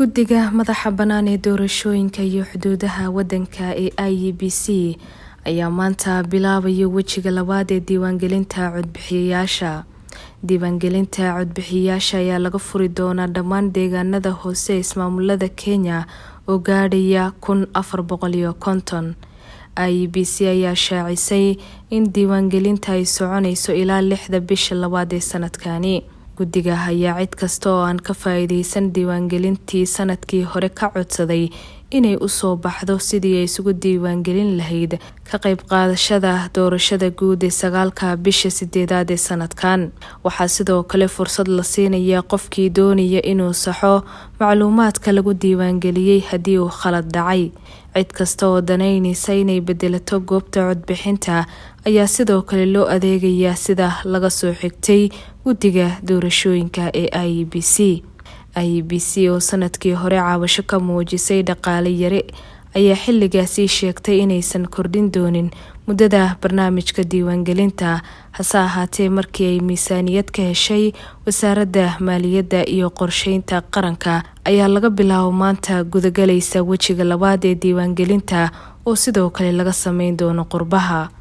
guddiga madaxa bannaan ee doorashooyinka iyo xuduudaha waddanka ee IEBC ayaa maanta bilaabaya wejiga labaad ee diiwaangelinta codbixiyayaasha. Diiwaangelinta codbixiyayaasha ayaa laga furi doonaa dhammaan deegaanada hoose ee ismaamulada Kenya oo gaadhaya 1450. IEBC ayaa shaacisay in diiwaangelinta ay soconayso ilaa 6 bisha labaad ee sanadkani. guddiga ayaa cid kasta oo aan ka faa'iideysan diiwaangelintii sanadkii hore ka codsaday inay u soo baxdo sidii ay isugu diiwaangelin lahayd ka qayb qaadashada doorashada guud ee 9 bisha 8 ee sanadkan. waxaa sidoo kale fursad la siinayaa qofkii doonaya inuu saxo macluumaadka lagu diiwaangeliyay haddii uu khalad dhacay. cid kasta oo danaynaysa inay bedelato goobta codbixinta ayaa sidoo kale loo adeegayaa sida laga soo xigtay guddiga doorashooyinka ee IEBC oo sanadkii hore caawasho ka muujisay dhaqaale yare ayaa xilligaasi sheegtay inaysan kordhin doonin muddada barnaamijka diiwaangelinta. hase ahaatee markii ay miisaaniyad ka heshay wasaaradda maaliyadda iyo qorsheynta qaranka ayaa laga bilaabo maanta gudagalaysa wejiga labaad ee diiwaangelinta oo sidoo kale laga sameyn doono qurbaha.